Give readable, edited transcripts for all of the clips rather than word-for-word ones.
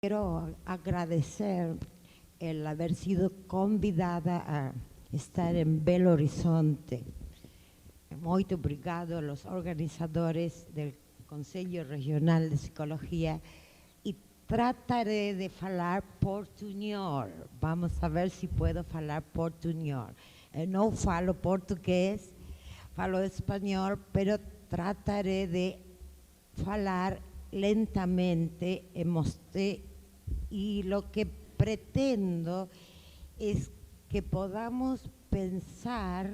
Quiero agradecer el haber sido convidada a estar en Belo Horizonte. Muito obrigado aos organizadores del Conselho Regional de Psicología y trataré de falar portuñol. Vamos a ver si puedo falar portuñol. No falo portugués, falo español, pero trataré de falar lentamente y lo que pretendo es que podamos pensar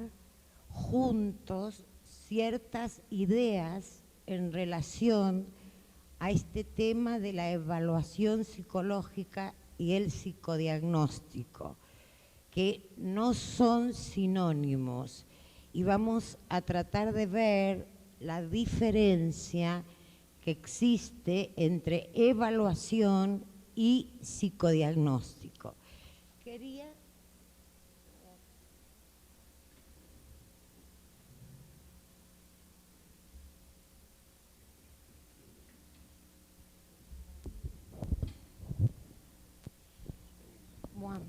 juntos ciertas ideas en relación a este tema de la evaluación psicológica y el psicodiagnóstico, que no son sinónimos, y vamos a tratar de ver la diferencia que existe entre evaluación y psicodiagnóstico. Quería bueno,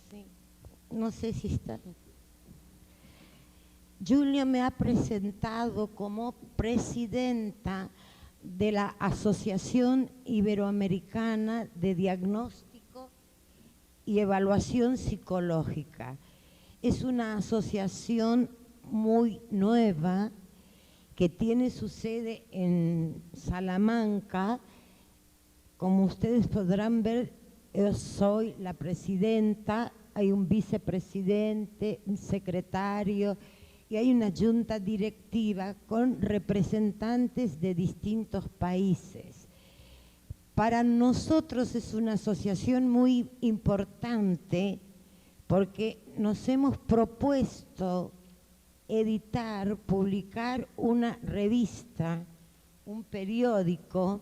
sí. No sé si está. Julia me ha presentado como presidenta de la Asociación Iberoamericana de Diagnóstico y Evaluación Psicológica. Es una asociación muy nueva que tiene su sede en Salamanca. Como ustedes podrán ver, yo soy la presidenta, hay un vicepresidente, un secretario y hay una junta directiva con representantes de distintos países. Para nosotros es una asociación muy importante porque nos hemos propuesto editar, publicar una revista, un periódico,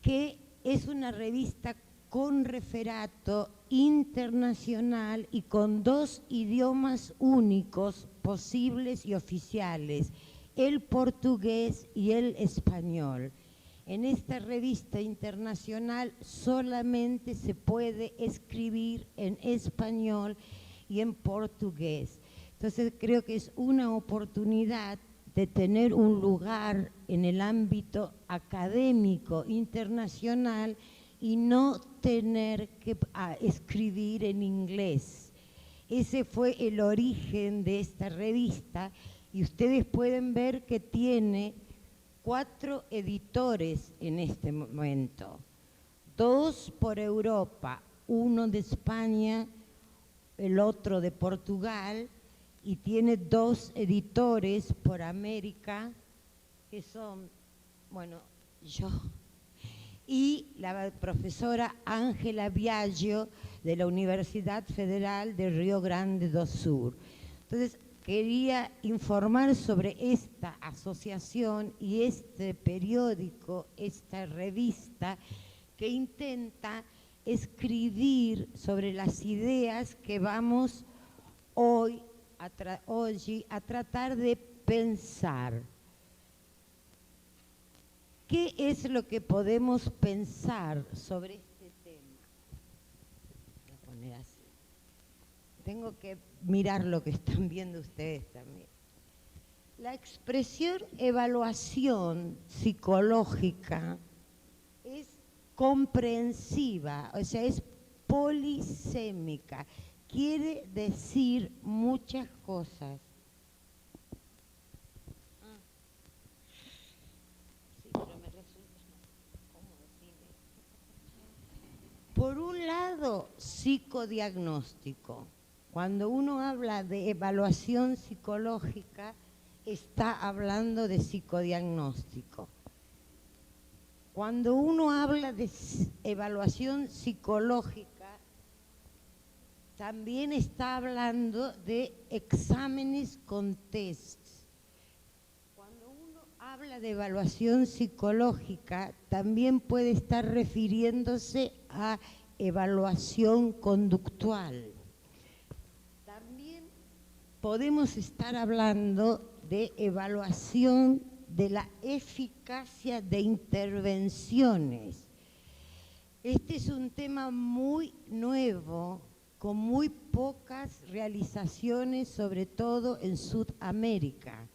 que es una revista con referato internacional y con 2 idiomas únicos posibles y oficiales, el portugués y el español. En esta revista internacional solamente se puede escribir en español y en portugués. Entonces creo que es una oportunidad de tener un lugar en el ámbito académico internacional y no tener que escribir en inglés. Ese fue el origen de esta revista y ustedes pueden ver que tiene 4 editores en este momento, 2 por Europa, uno de España, el otro de Portugal, y tiene 2 editores por América, que son, bueno, yo y la profesora Ángela Biagio de la Universidad Federal de Río Grande do Sur. Entonces, quería informar sobre esta asociación y este periódico, esta revista que intenta escribir sobre las ideas que vamos hoy a tratar de pensar. ¿Qué es lo que podemos pensar sobre este tema? Voy a poner así. Tengo que mirar lo que están viendo ustedes también. La expresión evaluación psicológica es comprensiva, o sea, es polisémica. Quiere decir muchas cosas. Por un lado, psicodiagnóstico. Cuando uno habla de evaluación psicológica, está hablando de psicodiagnóstico. Cuando uno habla de evaluación psicológica, también está hablando de exámenes con tests. Cuando uno habla de evaluación psicológica, también puede estar refiriéndose a evaluación conductual. También podemos estar hablando de evaluación de la eficacia de intervenciones. Este es un tema muy nuevo, con muy pocas realizaciones, sobre todo en Sudamérica.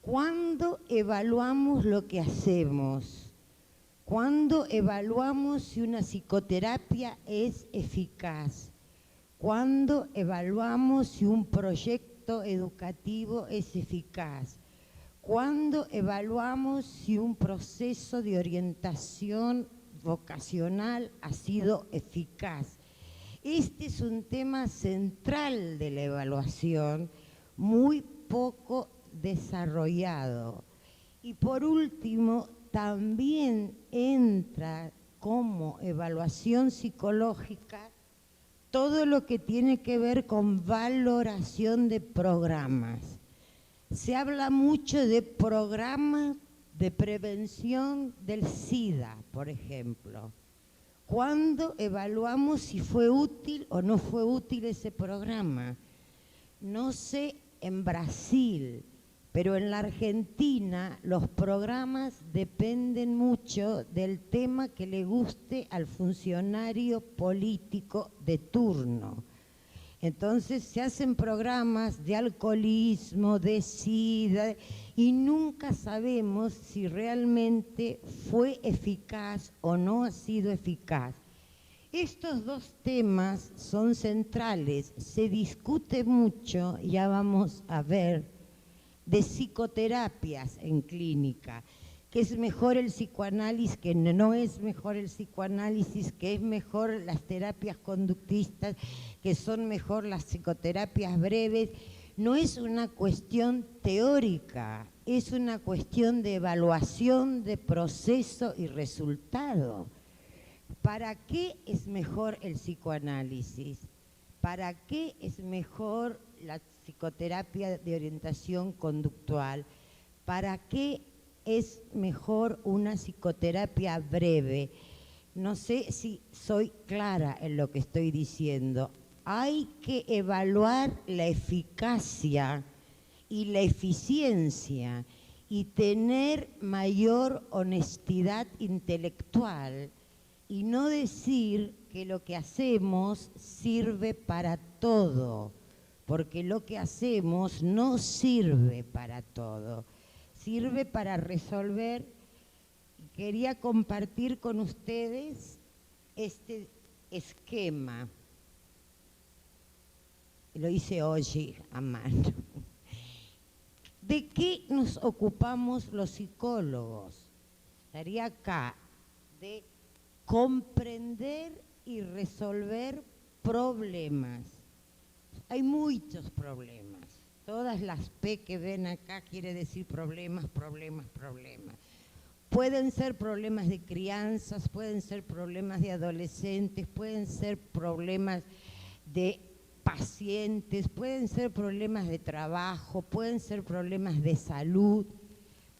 ¿Cuándo evaluamos lo que hacemos? ¿Cuándo evaluamos si una psicoterapia es eficaz? ¿Cuándo evaluamos si un proyecto educativo es eficaz? ¿Cuándo evaluamos si un proceso de orientación vocacional ha sido eficaz? Este es un tema central de la evaluación, muy poco desarrollado. Y por último, también entra como evaluación psicológica todo lo que tiene que ver con valoración de programas. Se habla mucho de programas de prevención del SIDA, por ejemplo. ¿Cuándo evaluamos si fue útil o no fue útil ese programa? No sé en Brasil, pero en la Argentina los programas dependen mucho del tema que le guste al funcionario político de turno. Entonces se hacen programas de alcoholismo, de SIDA, y nunca sabemos si realmente fue eficaz o no ha sido eficaz. Estos dos temas son centrales, se discute mucho, ya vamos a ver, de psicoterapias en clínica, que es mejor el psicoanálisis, que no es mejor el psicoanálisis, que es mejor las terapias conductistas, que son mejor las psicoterapias breves. No es una cuestión teórica, es una cuestión de evaluación de proceso y resultado. ¿Para qué es mejor el psicoanálisis? ¿Para qué es mejor la psicoterapia de orientación conductual? ¿Para qué es mejor una psicoterapia breve? No sé si soy clara en lo que estoy diciendo. Hay que evaluar la eficacia y la eficiencia y tener mayor honestidad intelectual y no decir que lo que hacemos sirve para todo, porque lo que hacemos no sirve para todo, sirve para resolver. Quería compartir con ustedes este esquema. Lo hice hoy a mano. ¿De qué nos ocupamos los psicólogos? Estaría acá, de comprender y resolver problemas. Hay muchos problemas. Todas las P que ven acá quiere decir problemas, problemas, problemas. Pueden ser problemas de crianzas, pueden ser problemas de adolescentes, pueden ser problemas de pacientes, pueden ser problemas de trabajo, pueden ser problemas de salud.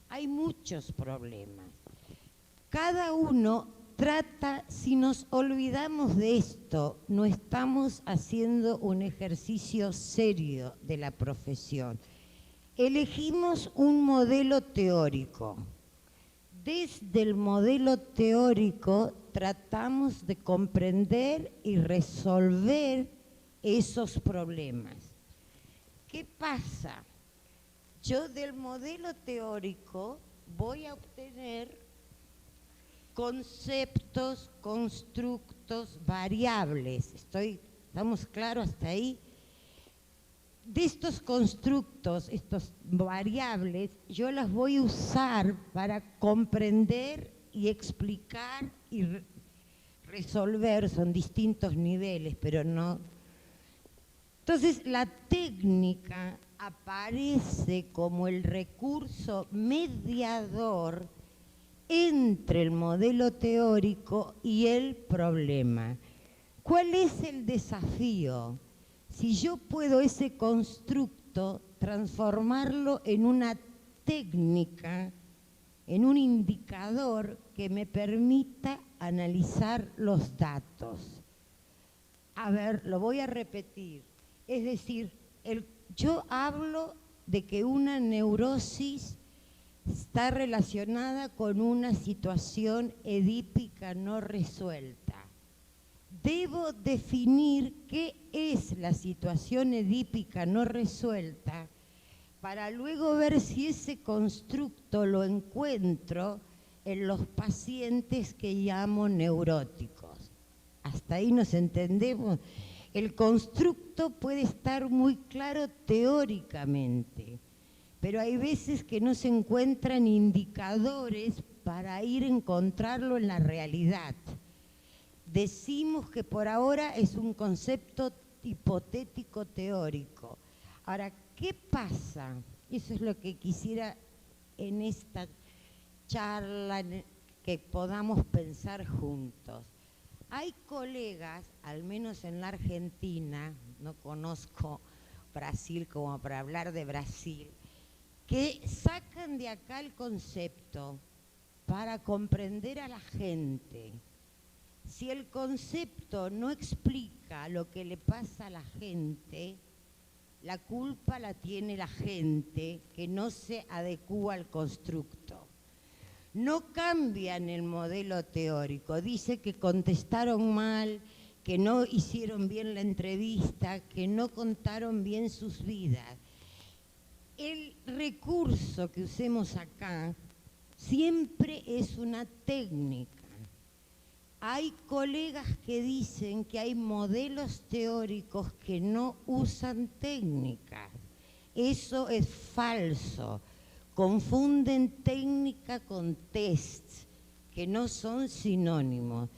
Hay muchos problemas. Cada uno trata, si nos olvidamos de esto, no estamos haciendo un ejercicio serio de la profesión. Elegimos un modelo teórico. Desde el modelo teórico tratamos de comprender y resolver esos problemas. ¿Qué pasa? Yo del modelo teórico voy a obtener conceptos, constructos, variables. ¿Estamos claros hasta ahí? De estos constructos, estas variables, yo las voy a usar para comprender y explicar y resolver. Son distintos niveles, pero no. Entonces, la técnica aparece como el recurso mediador entre el modelo teórico y el problema. ¿Cuál es el desafío? Si yo puedo ese constructo transformarlo en una técnica, en un indicador que me permita analizar los datos. A ver, lo voy a repetir. Es decir, yo hablo de que una neurosis está relacionada con una situación edípica no resuelta. Debo definir qué es la situación edípica no resuelta para luego ver si ese constructo lo encuentro en los pacientes que llamo neuróticos. Hasta ahí nos entendemos. El constructo puede estar muy claro teóricamente, pero hay veces que no se encuentran indicadores para ir a encontrarlo en la realidad. Decimos que por ahora es un concepto hipotético teórico. Ahora, ¿qué pasa? Eso es lo que quisiera en esta charla que podamos pensar juntos. Hay colegas, al menos en la Argentina, no conozco Brasil como para hablar de Brasil, que sacan de acá el concepto para comprender a la gente. Si el concepto no explica lo que le pasa a la gente, la culpa la tiene la gente que no se adecúa al constructo. No cambian el modelo teórico, dice que contestaron mal, que no hicieron bien la entrevista, que no contaron bien sus vidas. El recurso que usemos acá siempre es una técnica. Hay colegas que dicen que hay modelos teóricos que no usan técnicas. Eso es falso. Confunden técnica con test, que no son sinónimos.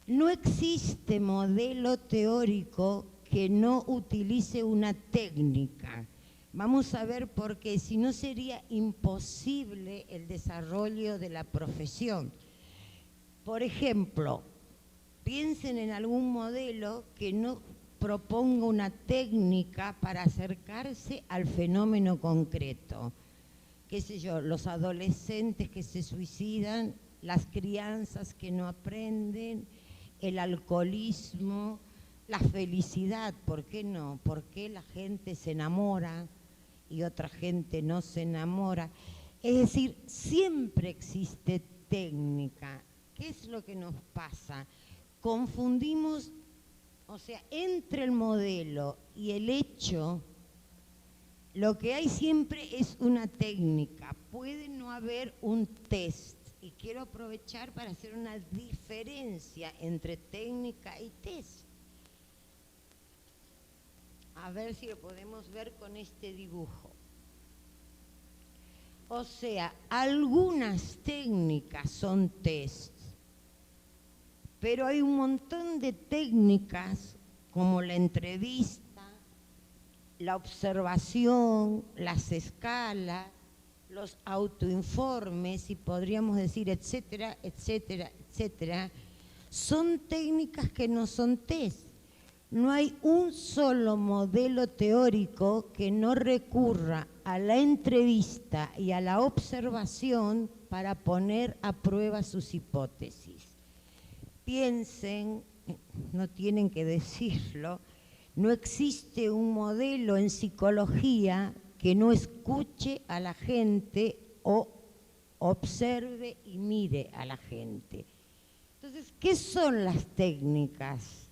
No existe modelo teórico que no utilice una técnica. Vamos a ver por qué, si no sería imposible el desarrollo de la profesión. Por ejemplo, piensen en algún modelo que no proponga una técnica para acercarse al fenómeno concreto. Qué sé yo, los adolescentes que se suicidan, las crianzas que no aprenden, el alcoholismo, la felicidad, ¿por qué no? ¿Por qué la gente se enamora y otra gente no se enamora? Es decir, siempre existe técnica. ¿Qué es lo que nos pasa? Confundimos, o sea, entre el modelo y el hecho, lo que hay siempre es una técnica. Puede no haber un test. Y quiero aprovechar para hacer una diferencia entre técnica y test. A ver si lo podemos ver con este dibujo. O sea, algunas técnicas son test, pero hay un montón de técnicas como la entrevista, la observación, las escalas, los autoinformes y podríamos decir etcétera, etcétera, etcétera, son técnicas que no son test. No hay un solo modelo teórico que no recurra a la entrevista y a la observación para poner a prueba sus hipótesis. Piensen, no tienen que decirlo, no existe un modelo en psicología que no escuche a la gente o observe y mire a la gente. Entonces, ¿qué son las técnicas?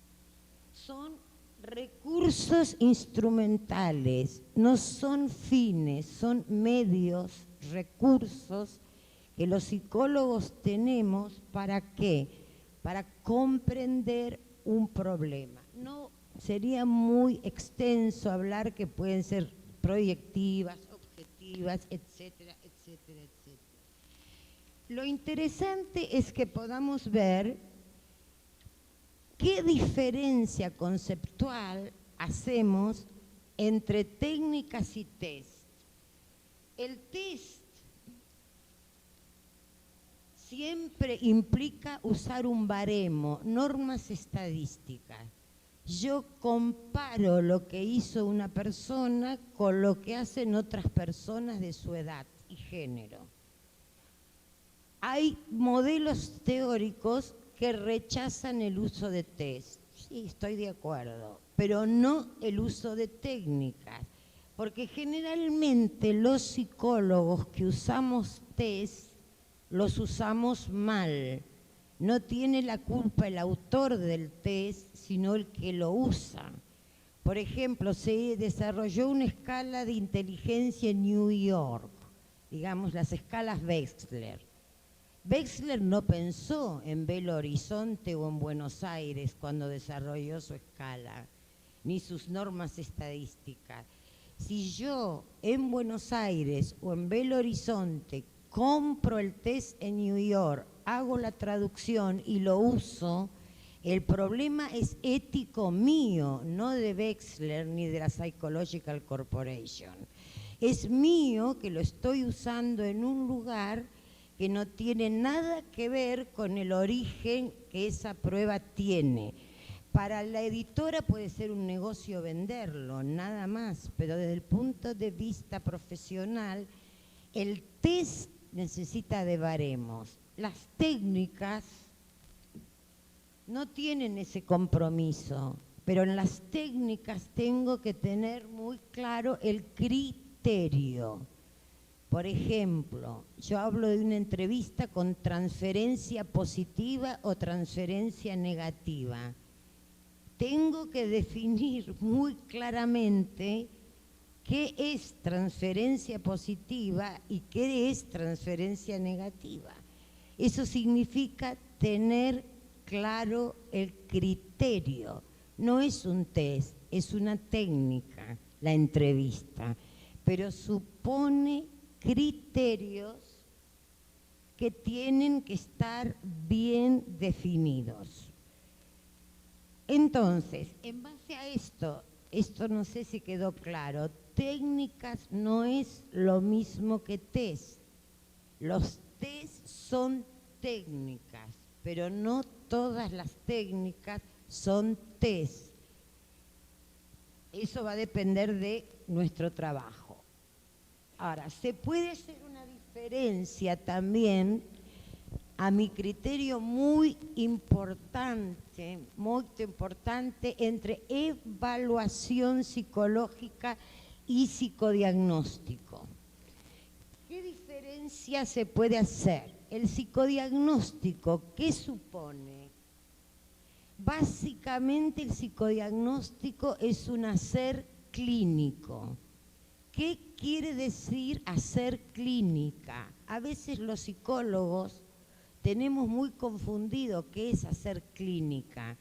Son recursos instrumentales, no son fines, son medios, recursos que los psicólogos tenemos ¿para qué? Para comprender un problema. No sería muy extenso hablar que pueden ser proyectivas, objetivas, etcétera, etcétera, etcétera. Lo interesante es que podamos ver qué diferencia conceptual hacemos entre técnicas y test. El test siempre implica usar un baremo, normas estadísticas. Yo comparo lo que hizo una persona con lo que hacen otras personas de su edad y género. Hay modelos teóricos que rechazan el uso de test. Sí, estoy de acuerdo, pero no el uso de técnicas. Porque generalmente los psicólogos que usamos test los usamos mal. No tiene la culpa el autor del test, sino el que lo usa. Por ejemplo, se desarrolló una escala de inteligencia en New York, digamos las escalas Wechsler. Wechsler no pensó en Belo Horizonte o en Buenos Aires cuando desarrolló su escala, ni sus normas estadísticas. Si yo en Buenos Aires o en Belo Horizonte compro el test en New York, hago la traducción y lo uso, el problema es ético mío, no de Wechsler ni de la Psychological Corporation. Es mío que lo estoy usando en un lugar que no tiene nada que ver con el origen que esa prueba tiene. Para la editora puede ser un negocio venderlo, nada más, pero desde el punto de vista profesional, el test necesita de baremos. Las técnicas no tienen ese compromiso, pero en las técnicas tengo que tener muy claro el criterio. Por ejemplo, yo hablo de una entrevista con transferencia positiva o transferencia negativa. Tengo que definir muy claramente qué es transferencia positiva y qué es transferencia negativa. Eso significa tener claro el criterio. No es un test, es una técnica, la entrevista, pero supone criterios que tienen que estar bien definidos. Entonces, en base a esto no sé si quedó claro, técnicas no es lo mismo que test. Los test son técnicas, pero no todas las técnicas son test. Eso va a depender de nuestro trabajo. Ahora, se puede hacer una diferencia también, a mi criterio muy importante, entre evaluación psicológica y psicodiagnóstico. ¿Qué diferencia se puede hacer? El psicodiagnóstico, ¿qué supone? Básicamente el psicodiagnóstico es un hacer clínico. ¿Qué quiere decir hacer clínica? A veces los psicólogos tenemos muy confundido qué es hacer clínica.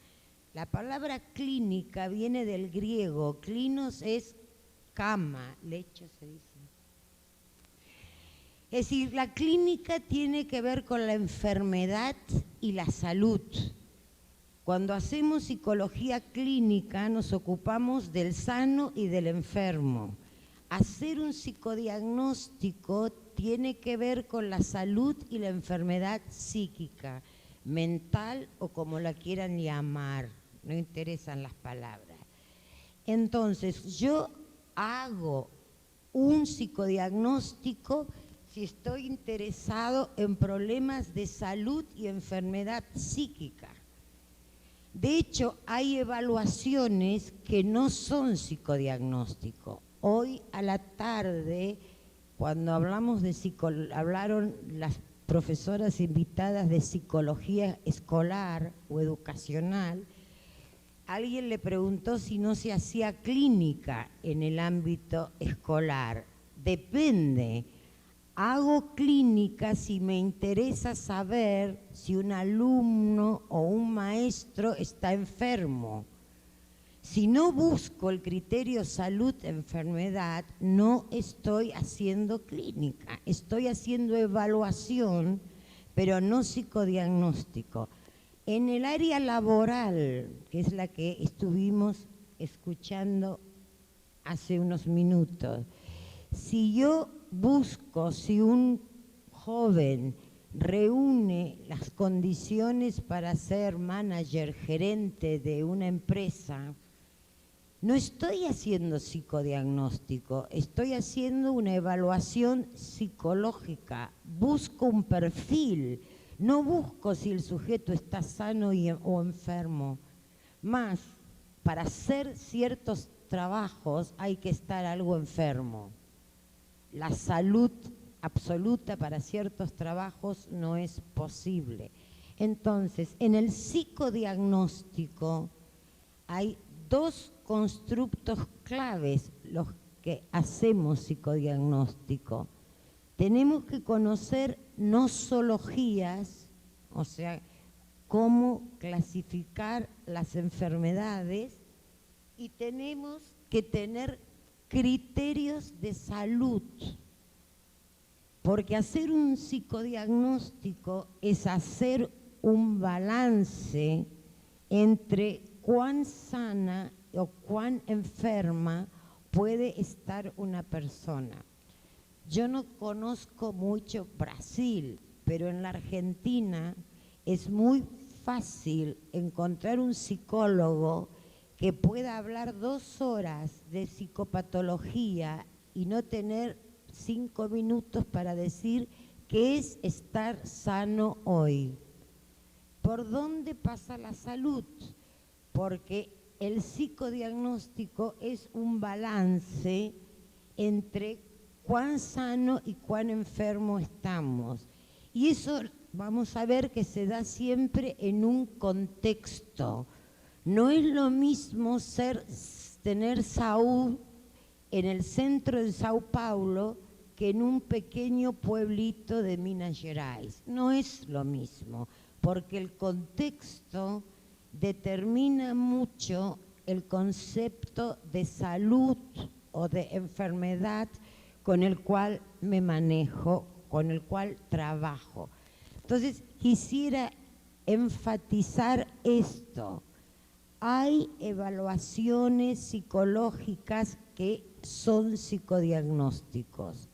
La palabra clínica viene del griego, klinos es cama, lecho se dice. Es decir, la clínica tiene que ver con la enfermedad y la salud. Cuando hacemos psicología clínica nos ocupamos del sano y del enfermo. Hacer un psicodiagnóstico tiene que ver con la salud y la enfermedad psíquica, mental o como la quieran llamar, no interesan las palabras. Entonces, yo hago un psicodiagnóstico si estoy interesado en problemas de salud y enfermedad psíquica. De hecho, hay evaluaciones que no son psicodiagnóstico. Hoy a la tarde, cuando hablamos de hablaron las profesoras invitadas de psicología escolar o educacional, alguien le preguntó si no se hacía clínica en el ámbito escolar. Depende. Hago clínica si me interesa saber si un alumno o un maestro está enfermo. Si no busco el criterio salud-enfermedad, no estoy haciendo clínica, estoy haciendo evaluación, pero no psicodiagnóstico. En el área laboral, que es la que estuvimos escuchando hace unos minutos, si yo busco, si un joven reúne las condiciones para ser manager, gerente de una empresa, no estoy haciendo psicodiagnóstico, estoy haciendo una evaluación psicológica, busco un perfil, no busco si el sujeto está sano o enfermo. Más, para hacer ciertos trabajos hay que estar algo enfermo. La salud absoluta para ciertos trabajos no es posible. Entonces, en el psicodiagnóstico hay dos constructos claves los que hacemos psicodiagnóstico. Tenemos que conocer nosologías, o sea, cómo clasificar las enfermedades, y tenemos que tener criterios de salud, porque hacer un psicodiagnóstico es hacer un balance entre cuán sana o cuán enferma puede estar una persona. Yo no conozco mucho Brasil, pero en la Argentina es muy fácil encontrar un psicólogo que pueda hablar 2 horas de psicopatología y no tener 5 minutos para decir qué es estar sano hoy. ¿Por dónde pasa la salud? Porque el psicodiagnóstico es un balance entre cuán sano y cuán enfermo estamos. Y eso vamos a ver que se da siempre en un contexto. No es lo mismo tener salud en el centro de Sao Paulo que en un pequeño pueblito de Minas Gerais. No es lo mismo, porque el contexto determina mucho el concepto de salud o de enfermedad con el cual me manejo, con el cual trabajo. Entonces, quisiera enfatizar esto. Hay evaluaciones psicológicas que son psicodiagnósticos.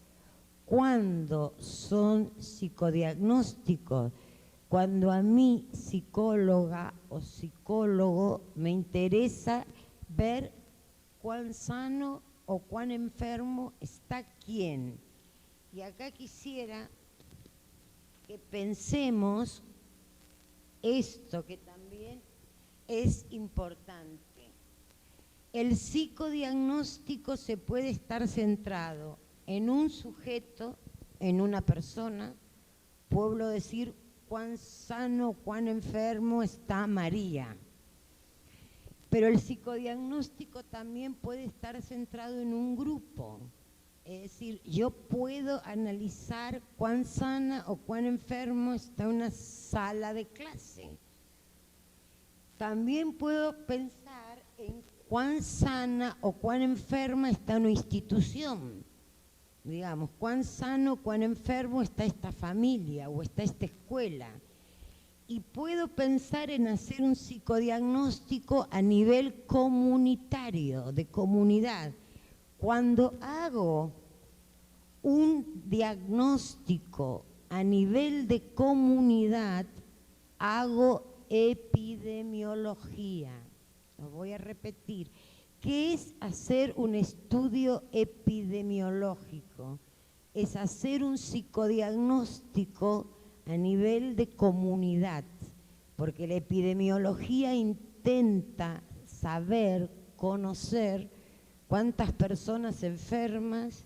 ¿Cuándo son psicodiagnósticos? Cuando a mí, psicóloga o psicólogo, me interesa ver cuán sano o cuán enfermo está quién. Y acá quisiera que pensemos esto que también es importante. El psicodiagnóstico se puede estar centrado en un sujeto, en una persona. Puedo decir cuán sano, cuán enfermo está María. Pero el psicodiagnóstico también puede estar centrado en un grupo. Es decir, yo puedo analizar cuán sana o cuán enfermo está una sala de clase. También puedo pensar en cuán sana o cuán enferma está una institución. Digamos, cuán sano, cuán enfermo está esta familia o está esta escuela. Y puedo pensar en hacer un psicodiagnóstico a nivel comunitario, de comunidad. Cuando hago un diagnóstico a nivel de comunidad, hago epidemiología. Lo voy a repetir. ¿Qué es hacer un estudio epidemiológico? Es hacer un psicodiagnóstico a nivel de comunidad, porque la epidemiología intenta saber, conocer cuántas personas enfermas,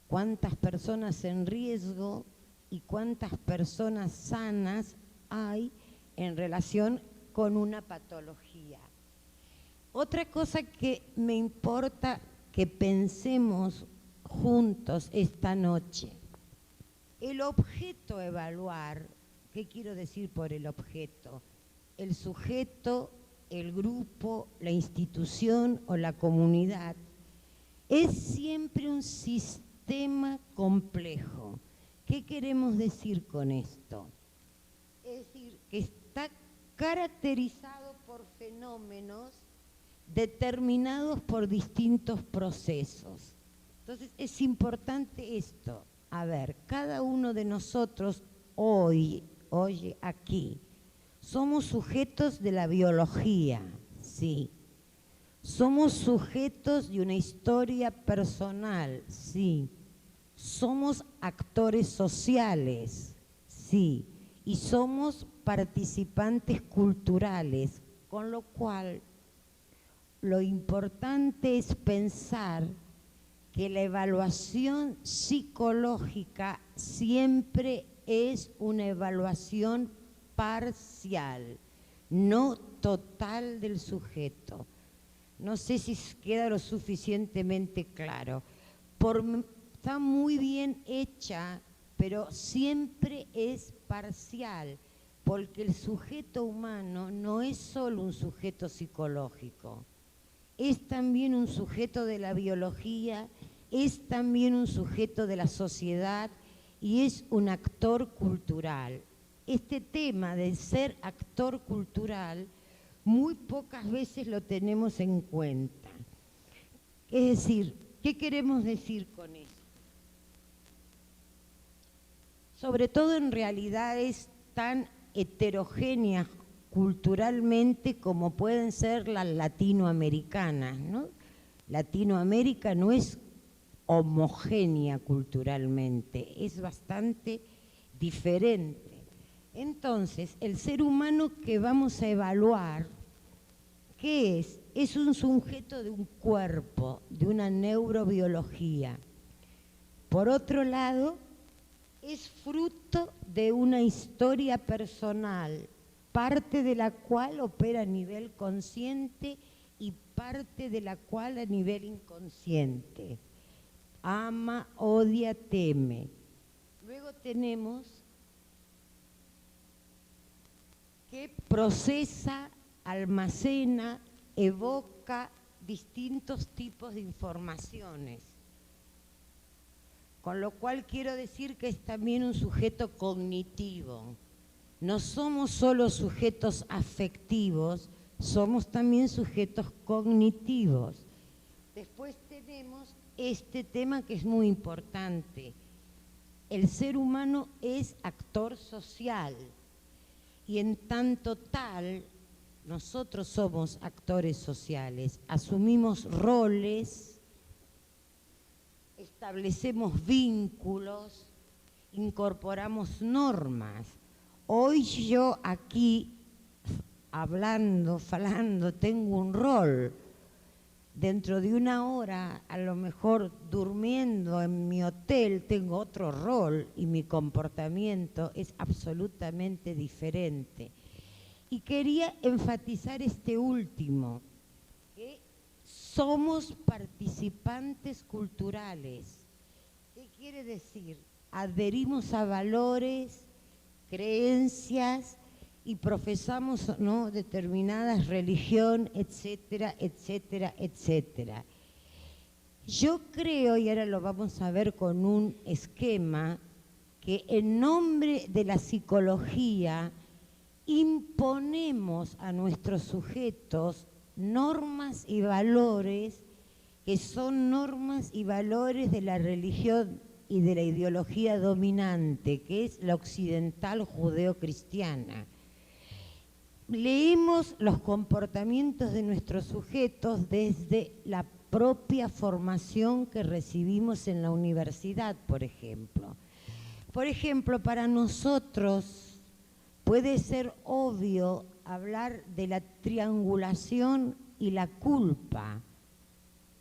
cuántas personas en riesgo y cuántas personas sanas hay en relación con una patología. Otra cosa que me importa que pensemos juntos esta noche, el objeto a evaluar. ¿Qué quiero decir por el objeto? El sujeto, el grupo, la institución o la comunidad es siempre un sistema complejo. ¿Qué queremos decir con esto? Es decir, que está caracterizado por fenómenos determinados por distintos procesos. Entonces es importante esto. A ver, cada uno de nosotros hoy aquí, somos sujetos de la biología, sí. Somos sujetos de una historia personal, sí. Somos actores sociales, sí. Y somos participantes culturales, con lo cual lo importante es pensar que la evaluación psicológica siempre es una evaluación parcial, no total del sujeto. No sé si queda lo suficientemente claro. Está muy bien hecha, pero siempre es parcial, porque el sujeto humano no es solo un sujeto psicológico, es también un sujeto de la biología, es también un sujeto de la sociedad y es un actor cultural. Este tema de ser actor cultural muy pocas veces lo tenemos en cuenta. Es decir, ¿qué queremos decir con esto? Sobre todo en realidades tan heterogéneas culturalmente como pueden ser las latinoamericanas, ¿no? Latinoamérica no es homogénea culturalmente, es bastante diferente. Entonces, el ser humano que vamos a evaluar, ¿qué es? Es un sujeto de un cuerpo, de una neurobiología. Por otro lado, es fruto de una historia personal, parte de la cual opera a nivel consciente y parte de la cual a nivel inconsciente. Ama, odia, teme. Luego tenemos que procesa, almacena, evoca distintos tipos de informaciones. Con lo cual quiero decir que es también un sujeto cognitivo. No somos solo sujetos afectivos, somos también sujetos cognitivos. Después tenemos este tema que es muy importante. El ser humano es actor social y en tanto tal, nosotros somos actores sociales, asumimos roles, establecemos vínculos, incorporamos normas. Hoy yo aquí, falando, tengo un rol. Dentro de una hora, a lo mejor durmiendo en mi hotel, tengo otro rol y mi comportamiento es absolutamente diferente. Y quería enfatizar este último, que somos participantes culturales. ¿Qué quiere decir? Adherimos a valores, creencias y profesamos, ¿no?, determinadas religión, etcétera, etcétera, etcétera. Yo creo, y ahora lo vamos a ver con un esquema, que en nombre de la psicología imponemos a nuestros sujetos normas y valores que son normas y valores de la religión y de la ideología dominante, que es la occidental judeocristiana. Leemos los comportamientos de nuestros sujetos desde la propia formación que recibimos en la universidad, por ejemplo. Por ejemplo, para nosotros puede ser obvio hablar de la triangulación y la culpa.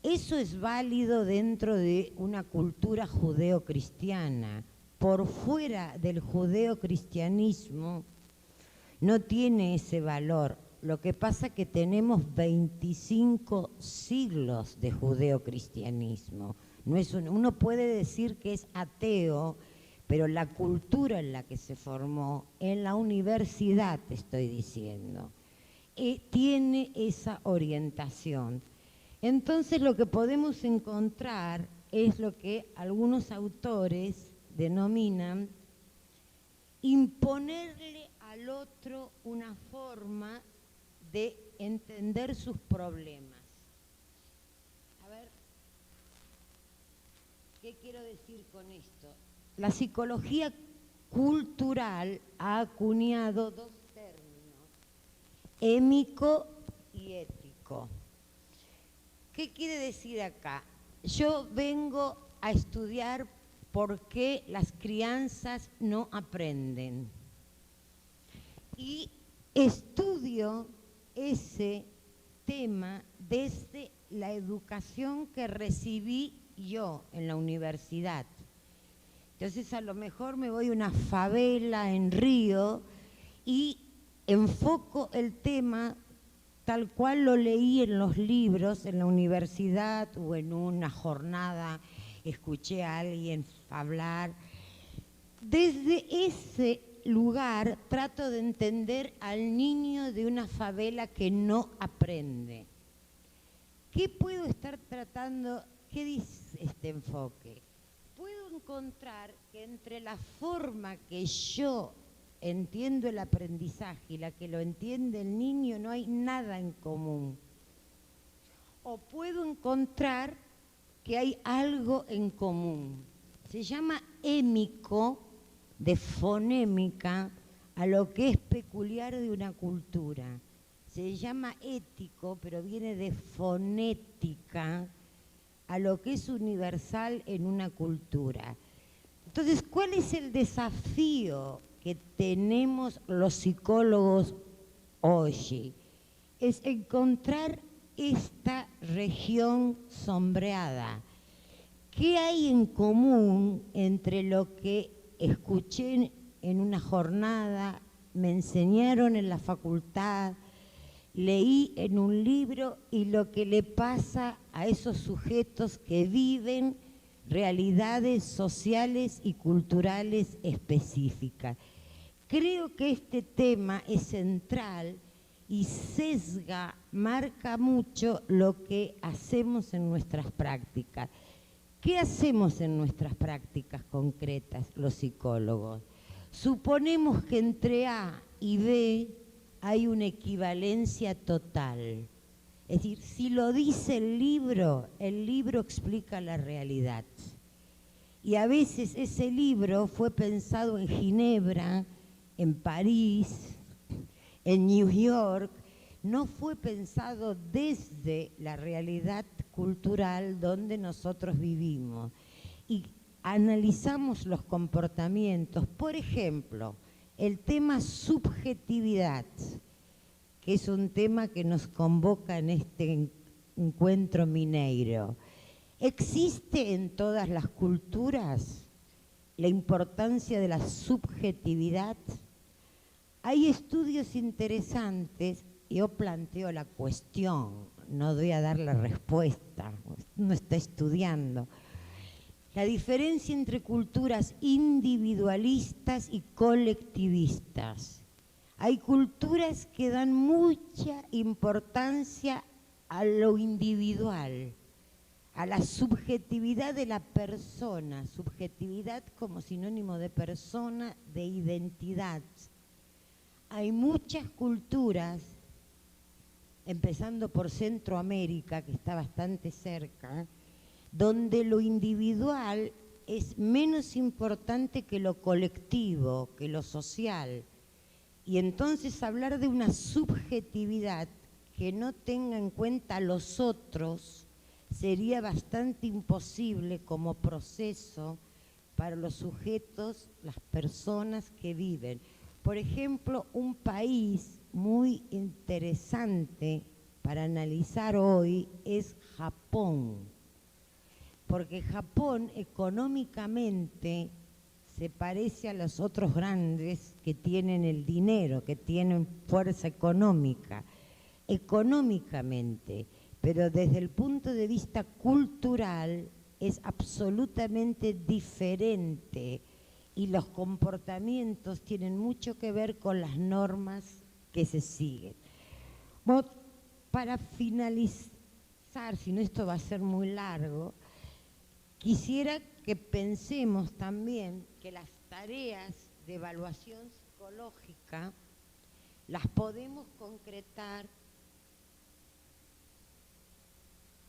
Eso es válido dentro de una cultura judeocristiana. Por fuera del judeocristianismo no tiene ese valor. Lo que pasa es que tenemos 25 siglos de judeocristianismo. Uno puede decir que es ateo, pero la cultura en la que se formó, en la universidad, te estoy diciendo, tiene esa orientación. Entonces lo que podemos encontrar es lo que algunos autores denominan imponerle al otro una forma de entender sus problemas. A ver, ¿qué quiero decir con esto? La psicología cultural ha acuñado dos términos, émico y ético. ¿Qué quiere decir acá? Yo vengo a estudiar por qué las crianzas no aprenden. Y estudio ese tema desde la educación que recibí yo en la universidad. Entonces a lo mejor me voy a una favela en Río y enfoco el tema tal cual lo leí en los libros, en la universidad o en una jornada, escuché a alguien hablar. Desde ese lugar trato de entender al niño de una favela que no aprende. ¿Qué puedo estar tratando? ¿Qué dice este enfoque? Puedo encontrar que entre la forma que yo entiendo el aprendizaje y la que lo entiende el niño no hay nada en común. O puedo encontrar que hay algo en común. Se llama émico, de fonémica, a lo que es peculiar de una cultura. Se llama ético, pero viene de fonética, a lo que es universal en una cultura. Entonces, ¿cuál es el desafío que tenemos los psicólogos hoy? Es encontrar esta región sombreada. ¿Qué hay en común entre lo que escuché en una jornada, me enseñaron en la facultad, leí en un libro y lo que le pasa a esos sujetos que viven realidades sociales y culturales específicas? Creo que este tema es central y sesga, marca mucho lo que hacemos en nuestras prácticas. ¿Qué hacemos en nuestras prácticas concretas los psicólogos? Suponemos que entre A y B hay una equivalencia total. Es decir, si lo dice el libro explica la realidad. Y a veces ese libro fue pensado en Ginebra, en París, en New York, no fue pensado desde la realidad cultural donde nosotros vivimos. Y analizamos los comportamientos. Por ejemplo, el tema subjetividad, que es un tema que nos convoca en este encuentro mineiro. ¿Existe en todas las culturas la importancia de la subjetividad? Hay estudios interesantes. Yo planteo la cuestión, no voy a dar la respuesta, uno está estudiando. La diferencia entre culturas individualistas y colectivistas. Hay culturas que dan mucha importancia a lo individual, a la subjetividad de la persona, subjetividad como sinónimo de persona, de identidad. Hay muchas culturas, empezando por Centroamérica, que está bastante cerca, donde lo individual es menos importante que lo colectivo, que lo social. Y entonces hablar de una subjetividad que no tenga en cuenta a los otros sería bastante imposible como proceso para los sujetos, las personas que viven. Por ejemplo, un país muy interesante para analizar hoy es Japón, porque Japón económicamente se parece a los otros grandes que tienen el dinero, que tienen fuerza económica, económicamente, pero desde el punto de vista cultural es absolutamente diferente y los comportamientos tienen mucho que ver con las normas que se siguen. Bueno, para finalizar, si no esto va a ser muy largo, quisiera que pensemos también que las tareas de evaluación psicológica las podemos concretar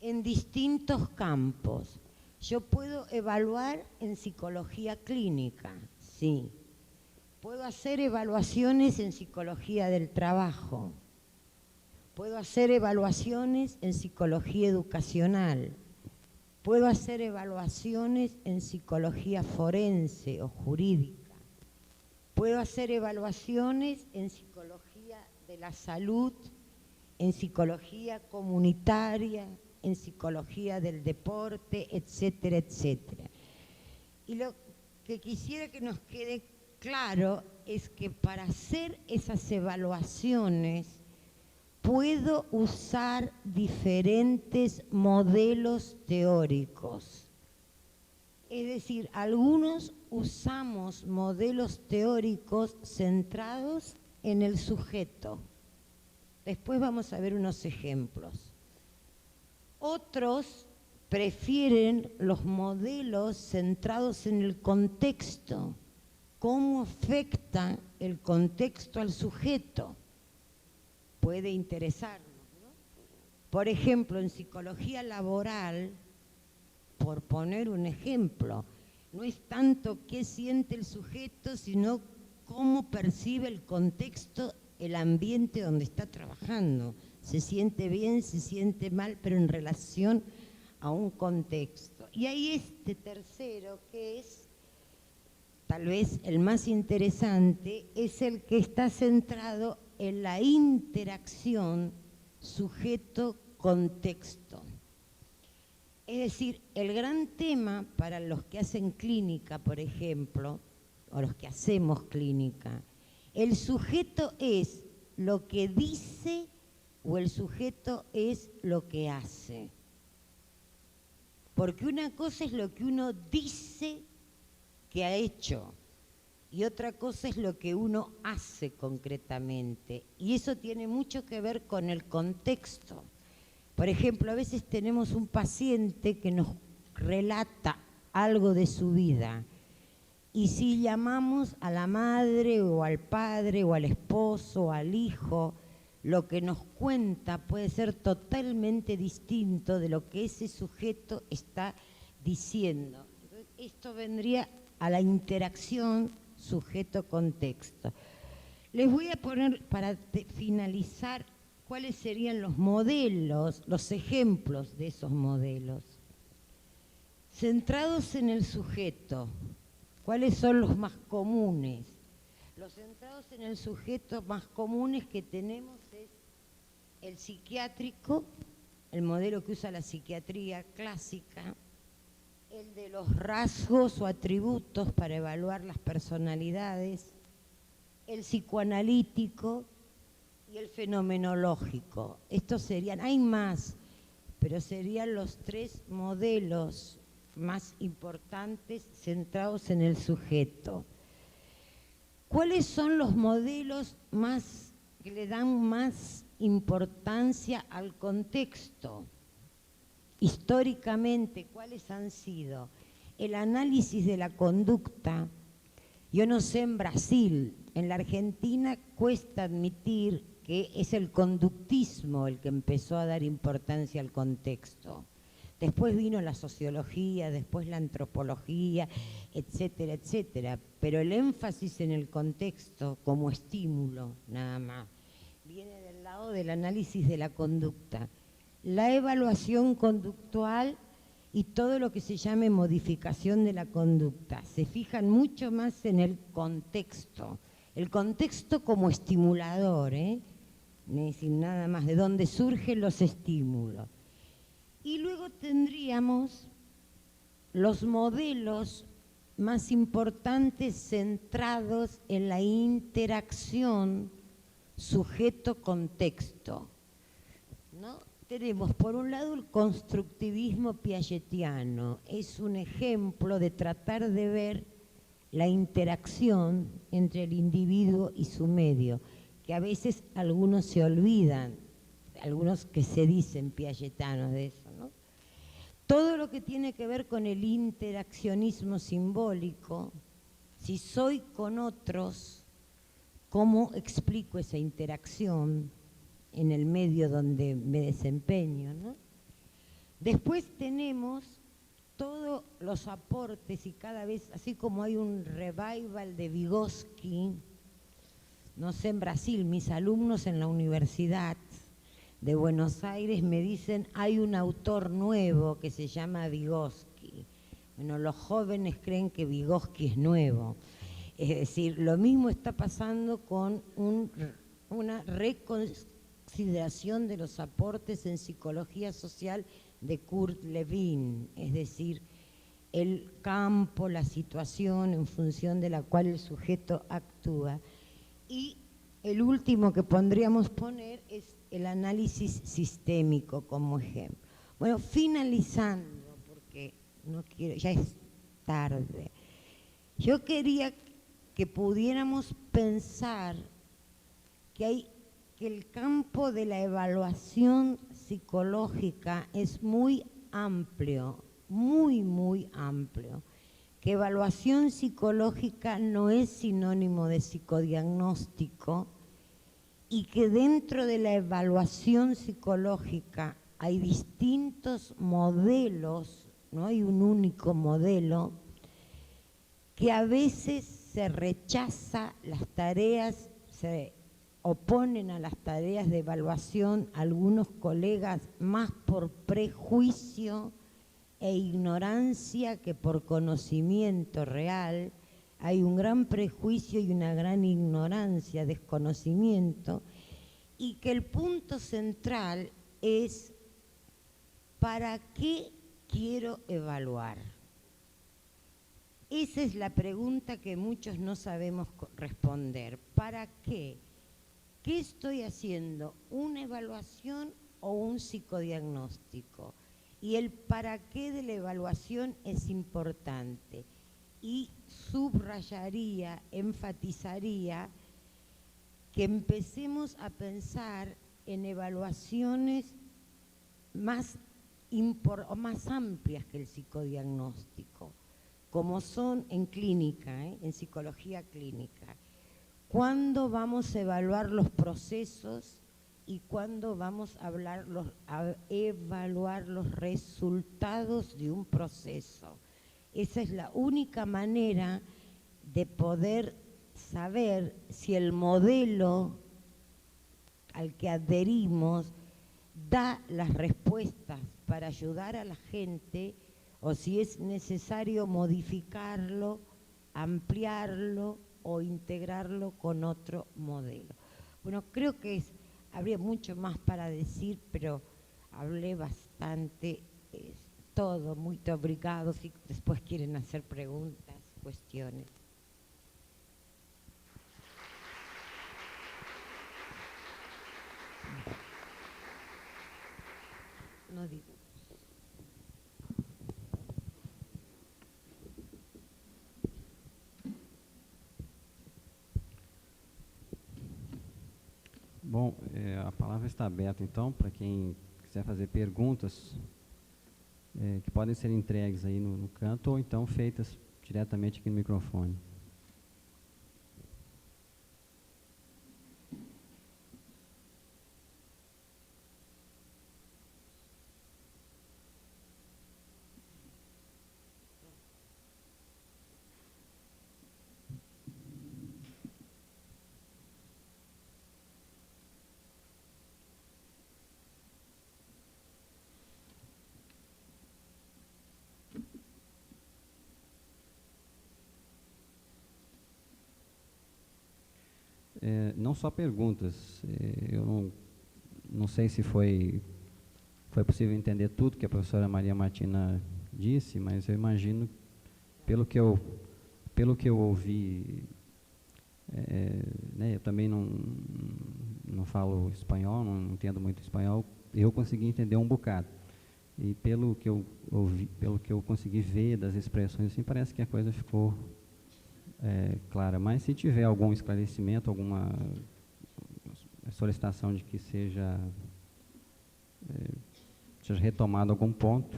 en distintos campos. Yo puedo evaluar en psicología clínica, sí. Puedo hacer evaluaciones en psicología del trabajo. Puedo hacer evaluaciones en psicología educacional. Puedo hacer evaluaciones en psicología forense o jurídica. Puedo hacer evaluaciones en psicología de la salud en psicología comunitaria, en psicología del deporte, etcétera, etcétera. Y lo que quisiera que nos quede claro es que para hacer esas evaluaciones puedo usar diferentes modelos teóricos. Es decir, algunos usamos modelos teóricos centrados en el sujeto. Después vamos a ver unos ejemplos. Otros prefieren los modelos centrados en el contexto, cómo afecta el contexto al sujeto. Puede interesarnos, ¿no? Por ejemplo, en psicología laboral, por poner un ejemplo, no es tanto qué siente el sujeto, sino cómo percibe el contexto, el ambiente donde está trabajando. Se siente bien, se siente mal, pero en relación a un contexto. Y hay este tercero, que es tal vez el más interesante, es el que está centrado en la interacción sujeto-contexto. Es decir, el gran tema para los que hacen clínica, por ejemplo, o los que hacemos clínica, el sujeto es lo que dice o el sujeto es lo que hace. Porque una cosa es lo que uno dice que ha hecho y otra cosa es lo que uno hace concretamente. Y eso tiene mucho que ver con el contexto. Por ejemplo, a veces tenemos un paciente que nos relata algo de su vida y si llamamos a la madre o al padre o al esposo o al hijo, lo que nos cuenta puede ser totalmente distinto de lo que ese sujeto está diciendo. Entonces, esto vendría a la interacción sujeto-contexto. Les voy a poner, para finalizar, cuáles serían los modelos, los ejemplos de esos modelos. Centrados en el sujeto, ¿cuáles son los más comunes? Los centrados en el sujeto más comunes que tenemos es el psiquiátrico, el modelo que usa la psiquiatría clásica, el de los rasgos o atributos para evaluar las personalidades, el psicoanalítico y el fenomenológico. Estos serían, hay más, pero serían los tres modelos más importantes centrados en el sujeto. ¿Cuáles son los modelos más que le dan más importancia al contexto? Históricamente, ¿cuáles han sido? El análisis de la conducta. Yo no sé en Brasil, en la Argentina cuesta admitir que es el conductismo el que empezó a dar importancia al contexto. Después vino la sociología, después la antropología, etcétera, etcétera. Pero el énfasis en el contexto como estímulo, nada más, viene del lado del análisis de la conducta. La evaluación conductual y todo lo que se llame modificación de la conducta. Se fijan mucho más en el contexto como estimulador, sin nada más, de dónde surgen los estímulos. Y luego tendríamos los modelos más importantes centrados en la interacción sujeto-contexto, ¿no? Tenemos por un lado el constructivismo piagetiano, es un ejemplo de tratar de ver la interacción entre el individuo y su medio, que a veces algunos se olvidan, algunos que se dicen piagetanos de eso, ¿no? Todo lo que tiene que ver con el interaccionismo simbólico, si soy con otros, ¿cómo explico esa interacción en el medio donde me desempeño, ¿no? Después tenemos todos los aportes y cada vez, así como hay un revival de Vygotsky, no sé, en Brasil, mis alumnos en la Universidad de Buenos Aires me dicen, hay un autor nuevo que se llama Vygotsky. Bueno, los jóvenes creen que Vygotsky es nuevo. Es decir, lo mismo está pasando con una reconstrucción consideración de los aportes en psicología social de Kurt Lewin, es decir, el campo, la situación en función de la cual el sujeto actúa. Y el último que podríamos poner es el análisis sistémico como ejemplo. Bueno, finalizando, porque no quiero, ya es tarde, yo quería que pudiéramos pensar que el campo de la evaluación psicológica es muy amplio, muy amplio, que evaluación psicológica no es sinónimo de psicodiagnóstico y que dentro de la evaluación psicológica hay distintos modelos, no hay un único modelo, que a veces se rechaza las tareas, se oponen a las tareas de evaluación algunos colegas más por prejuicio e ignorancia que por conocimiento real. Hay un gran prejuicio y una gran ignorancia, desconocimiento, y que el punto central es ¿para qué quiero evaluar? Esa es la pregunta que muchos no sabemos responder. ¿Para qué? ¿Qué estoy haciendo? ¿Una evaluación o un psicodiagnóstico? Y el para qué de la evaluación es importante. Y subrayaría, enfatizaría que empecemos a pensar en evaluaciones más amplias que el psicodiagnóstico, como son en clínica, en psicología clínica. ¿Cuándo vamos a evaluar los procesos y cuándo vamos a evaluar los resultados de un proceso? Esa es la única manera de poder saber si el modelo al que adherimos da las respuestas para ayudar a la gente o si es necesario modificarlo, ampliarlo o integrarlo con otro modelo. Bueno, creo que habría mucho más para decir, pero hablé bastante, todo, muy obrigado. Si después quieren hacer preguntas, cuestiones. No digo. Bom, a palavra está aberta, então, para quem quiser fazer perguntas que podem ser entregues aí no canto ou então feitas diretamente aqui no microfone. Não só perguntas, eu não sei se foi possível entender tudo que a professora Maria Martina disse, mas eu imagino, pelo que eu ouvi, né, eu também não falo espanhol, não entendo muito espanhol, eu consegui entender um bocado. E pelo que eu ouvi, pelo que eu consegui ver das expressões, assim, parece que a coisa ficou clara, mas se tiver algum esclarecimento, alguma solicitação de que seja retomado algum ponto.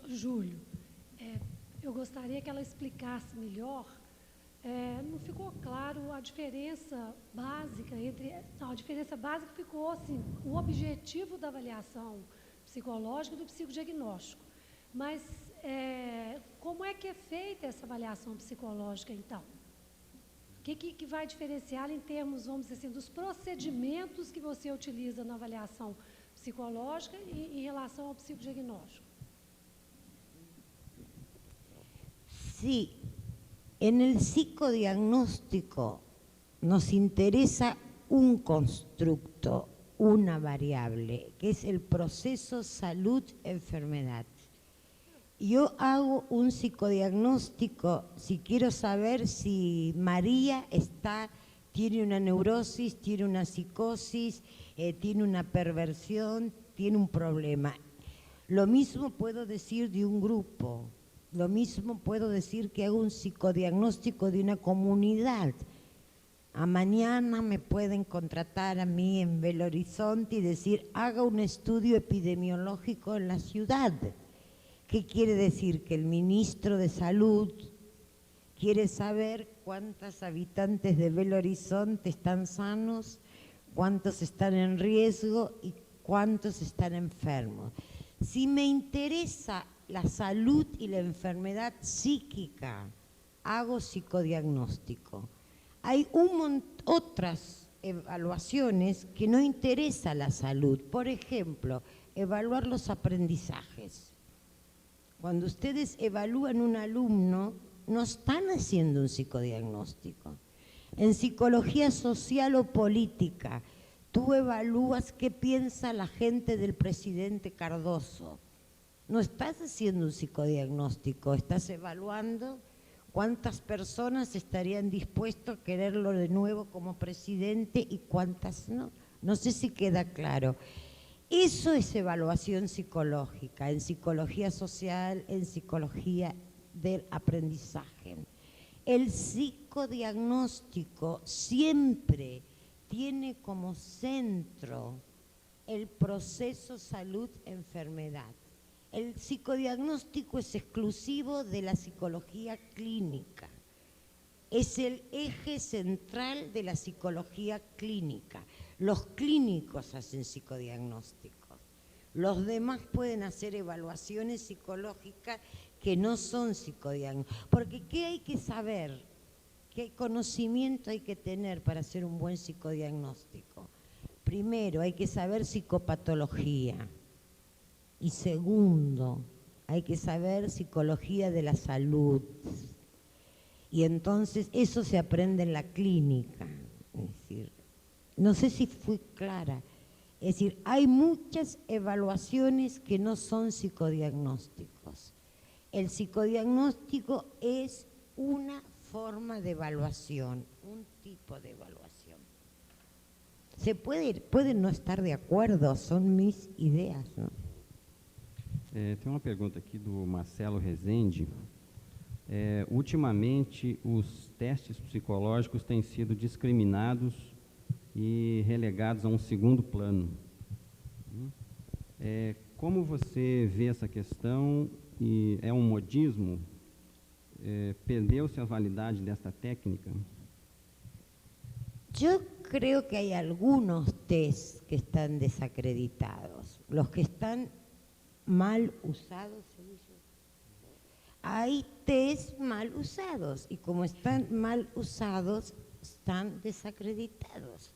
Júlio, eu gostaria que ela explicasse melhor. Não ficou claro a diferença básica entre... Não, a diferença básica ficou assim, o objetivo da avaliação psicológica e do psicodiagnóstico. Mas como é que é feita essa avaliação psicológica, então? O que vai diferenciar em termos, vamos dizer assim, dos procedimentos que você utiliza na avaliação psicológica em relação ao psicodiagnóstico? Sí, En el psicodiagnóstico nos interesa un constructo, una variable, que es el proceso salud-enfermedad. Yo hago un psicodiagnóstico si quiero saber si María tiene una neurosis, tiene una psicosis, tiene una perversión, tiene un problema. Lo mismo puedo decir de un grupo, lo mismo puedo decir que hago un psicodiagnóstico de una comunidad. A mañana me pueden contratar a mí en Belo Horizonte y decir, haga un estudio epidemiológico en la ciudad. ¿Qué quiere decir? Que el ministro de Salud quiere saber cuántos habitantes de Belo Horizonte están sanos, cuántos están en riesgo y cuántos están enfermos. Si me interesa la salud y la enfermedad psíquica, hago psicodiagnóstico. Hay otras evaluaciones que no interesa la salud. Por ejemplo, evaluar los aprendizajes. Cuando ustedes evalúan un alumno, no están haciendo un psicodiagnóstico. En psicología social o política, tú evalúas qué piensa la gente del presidente Cardoso. No estás haciendo un psicodiagnóstico, estás evaluando cuántas personas estarían dispuestos a quererlo de nuevo como presidente y cuántas no. No sé si queda claro. Eso es evaluación psicológica, en psicología social, en psicología del aprendizaje. El psicodiagnóstico siempre tiene como centro el proceso salud-enfermedad. El psicodiagnóstico es exclusivo de la psicología clínica. Es el eje central de la psicología clínica. Los clínicos hacen psicodiagnósticos. Los demás pueden hacer evaluaciones psicológicas que no son psicodiagnósticos. Porque ¿qué hay que saber? ¿Qué conocimiento hay que tener para hacer un buen psicodiagnóstico? Primero, hay que saber psicopatología. Y segundo, hay que saber psicología de la salud. Y entonces eso se aprende en la clínica. Es decir, no sé si fui clara. Es decir, hay muchas evaluaciones que no son psicodiagnósticos. El psicodiagnóstico es una forma de evaluación, un tipo de evaluación. Puede no estar de acuerdo, son mis ideas, ¿no? Tem uma pergunta aqui do Marcelo Rezende. Ultimamente, os testes psicológicos têm sido discriminados e relegados a um segundo plano. Como você vê essa questão? E é um modismo? Perdeu-se a validade desta técnica? Yo creo que hay algunos test que están desacreditados. Los que están mal usados, ¿se dice? Hay test mal usados y como están mal usados, están desacreditados.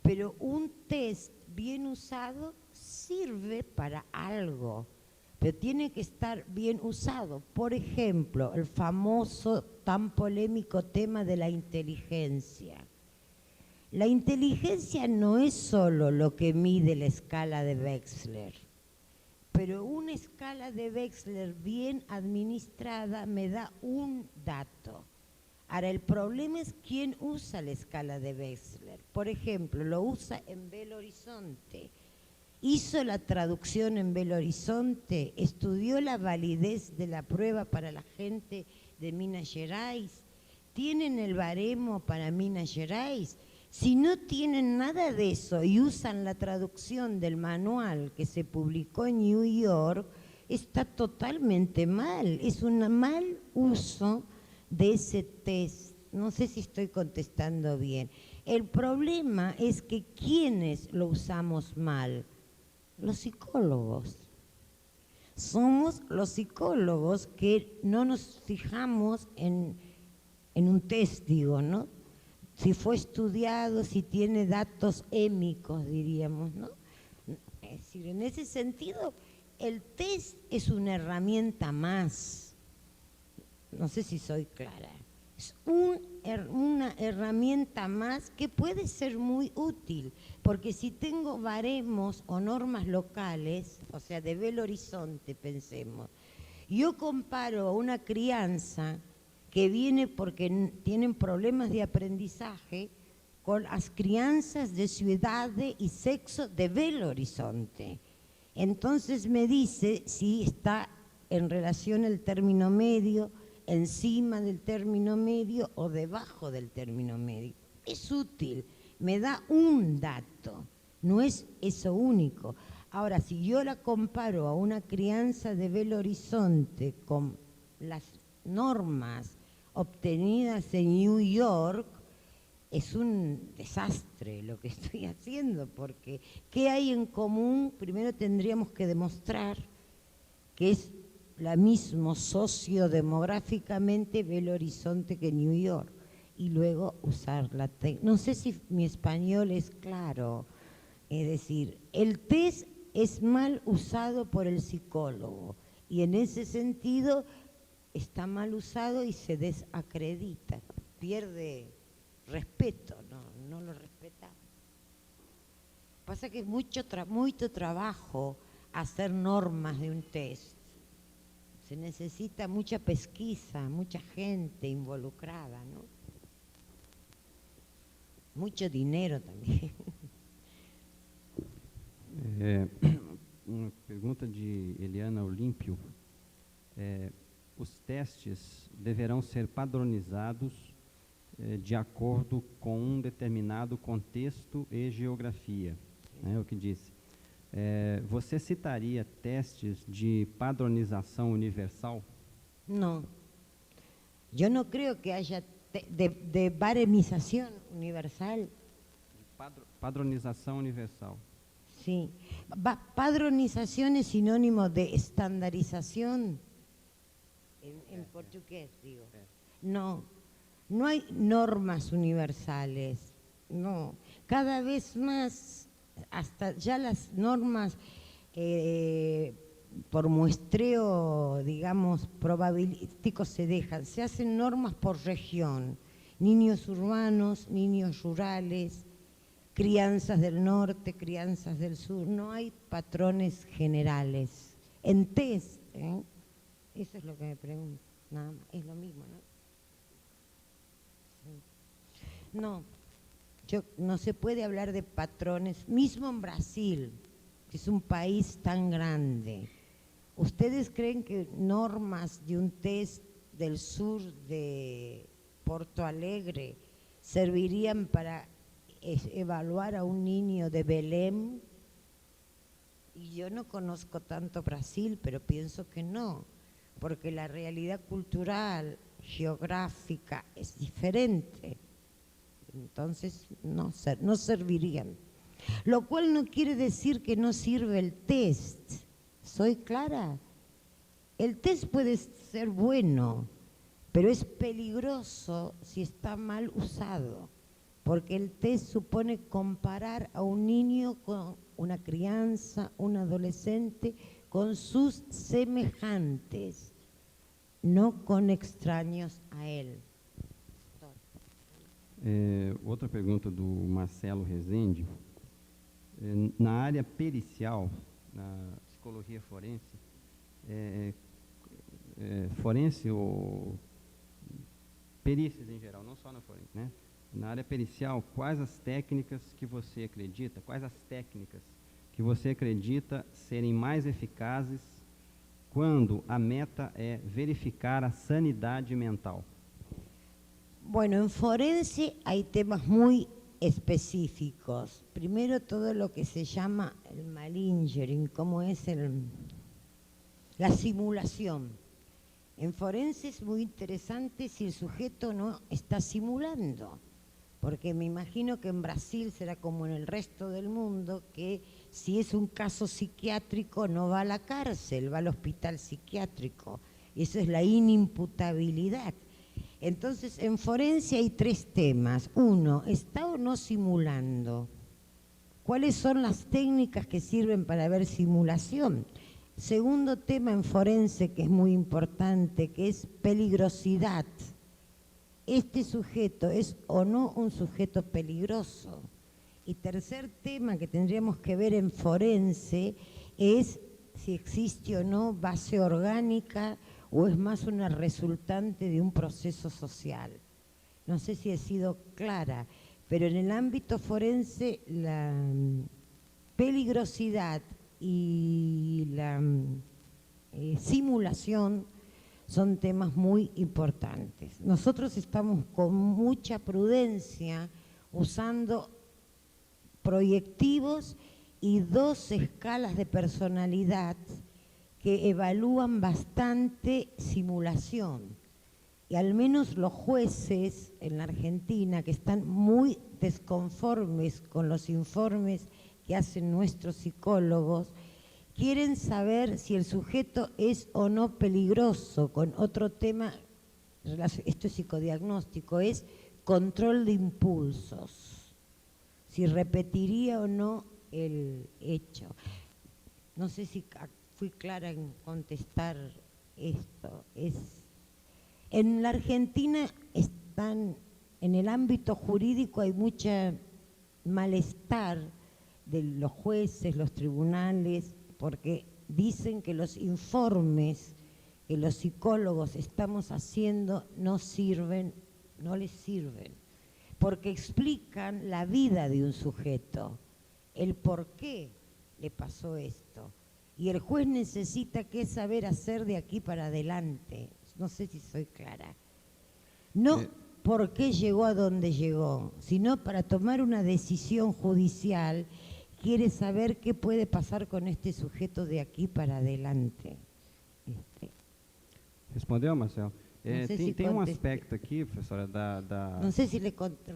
Pero un test bien usado sirve para algo, pero tiene que estar bien usado. Por ejemplo, el famoso, tan polémico tema de la inteligencia. La inteligencia no es solo lo que mide la escala de Wechsler, pero una escala de Wechsler bien administrada me da un dato. Ahora, el problema es quién usa la escala de Wechsler. Por ejemplo, lo usa en Belo Horizonte. Hizo la traducción en Belo Horizonte, estudió la validez de la prueba para la gente de Minas Gerais, tienen el baremo para Minas Gerais. Si no tienen nada de eso y usan la traducción del manual que se publicó en New York, está totalmente mal. Es un mal uso de ese test. No sé si estoy contestando bien. El problema es que ¿quiénes lo usamos mal? Los psicólogos. Somos los psicólogos que no nos fijamos en un test, digo, ¿no? Si fue estudiado, si tiene datos émicos, diríamos, ¿no? Es decir, en ese sentido, el test es una herramienta más. No sé si soy clara. Es una herramienta más que puede ser muy útil, porque si tengo baremos o normas locales, o sea, de Belo Horizonte, pensemos, yo comparo a una crianza que viene porque tienen problemas de aprendizaje con las crianzas de Ciudad y Sexo de Belo Horizonte. Entonces me dice si está en relación el término medio, encima del término medio o debajo del término medio. Es útil, me da un dato, no es eso único. Ahora, si yo la comparo a una crianza de Belo Horizonte con las normas obtenidas en New York, es un desastre lo que estoy haciendo, porque ¿qué hay en común? Primero tendríamos que demostrar que es la misma sociodemográficamente Belo Horizonte que New York, y luego usar la técnica. No sé si mi español es claro, es decir, el test es mal usado por el psicólogo, y en ese sentido está mal usado y se desacredita, pierde respeto, no lo respeta. Pasa que es mucho trabajo hacer normas de un test. Se necesita mucha pesquisa, mucha gente involucrada, ¿no? Mucho dinero também. Uma pergunta de Eliana Olímpio. Os testes deverão ser padronizados de acordo com um determinado contexto e geografia, né, o que disse. Você citaria testes de padronização universal? No, yo no creo que haya de baremización universal. Padronização universal. Sí. Padronización es sinónimo de estandarización en portugués, digo. No, no hay normas universales, no. Cada vez más, hasta ya las normas por muestreo, digamos, probabilístico se dejan. Se hacen normas por región, niños urbanos, niños rurales, crianzas del norte, crianzas del sur. No hay patrones generales. En test, eso es lo que me pregunto, nada más, es lo mismo, ¿no? Sí. No se puede hablar de patrones, mismo en Brasil, que es un país tan grande. ¿Ustedes creen que normas de un test del sur de Porto Alegre servirían para evaluar a un niño de Belém? Y yo no conozco tanto Brasil, pero pienso que no, porque la realidad cultural, geográfica es diferente. Entonces no servirían. Lo cual no quiere decir que no sirve el test. ¿Soy clara? El test puede ser bueno, pero es peligroso si está mal usado, porque el test supone comparar a un niño con una crianza, un adolescente, con sus semejantes, no con extraños a él. Outra pergunta do Marcelo Rezende. Na área pericial, na psicologia forense, forense ou perícias em geral, não só na forense, né? Na área pericial, quais as técnicas que você acredita serem mais eficazes quando a meta é verificar a sanidade mental? Bueno, en forense hay temas muy específicos. Primero, todo lo que se llama el malingering, cómo es la simulación. En forense es muy interesante si el sujeto no está simulando, porque me imagino que en Brasil será como en el resto del mundo, que si es un caso psiquiátrico no va a la cárcel, va al hospital psiquiátrico. Eso es la inimputabilidad. Entonces, en forense hay tres temas. Uno, ¿está o no simulando? ¿Cuáles son las técnicas que sirven para ver simulación? Segundo tema en forense, que es muy importante, que es peligrosidad. ¿este sujeto es o no un sujeto peligroso? Y tercer tema que tendríamos que ver en forense es si existe o no base orgánica o es más una resultante de un proceso social. No sé si he sido clara, pero en el ámbito forense la peligrosidad y la simulación son temas muy importantes. Nosotros estamos con mucha prudencia usando proyectivos y 2 escalas de personalidad que evalúan bastante simulación. Y al menos los jueces en la Argentina, que están muy desconformes con los informes que hacen nuestros psicólogos, quieren saber si el sujeto es o no peligroso, con otro tema, esto es psicodiagnóstico, es control de impulsos, si repetiría o no el hecho. No sé si fui clara en contestar esto. En la Argentina en el ámbito jurídico hay mucha malestar de los jueces, los tribunales, porque dicen que los informes que los psicólogos estamos haciendo no les sirven, porque explican la vida de un sujeto, el por qué le pasó esto. Y el juez necesita qué saber hacer de aquí para adelante. No sé si soy clara. No por qué llegó a donde llegó, sino para tomar una decisión judicial, quiere saber qué puede pasar con este sujeto de aquí para adelante. Respondeu, Marcelo? Si tem aspecto aqui, professora, No sé si le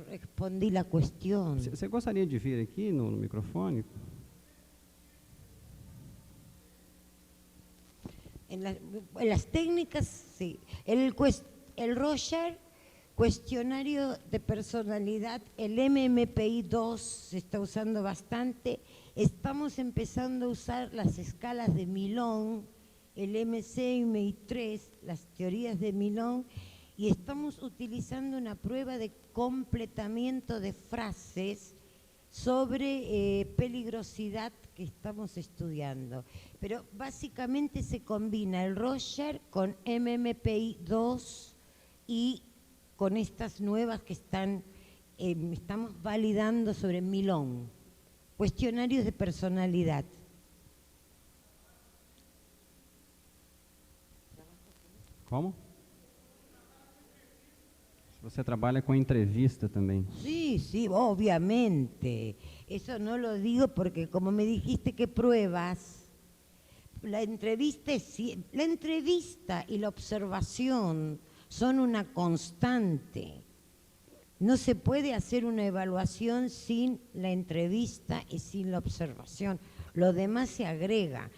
respondí la cuestión. Você gostaria de vir aqui no microfone? En las técnicas, sí. El Rorschach, cuestionario de personalidad, el MMPI-2 se está usando bastante. Estamos empezando a usar las escalas de Milón, el MCMI-3, las teorías de Milón, y estamos utilizando una prueba de completamiento de frases sobre peligrosidad que estamos estudiando. Pero básicamente se combina el Rorschach con MMPI-2 y con estas nuevas que estamos validando sobre Milón, cuestionarios de personalidad. Como? Você trabalha com entrevista também. Sí, sí, obviamente. Eso no lo digo porque como me dijiste que pruebas, la entrevista y la observación son una constante. No se puede hacer una evaluación sin la entrevista y sin la observación. Lo demás se agrega.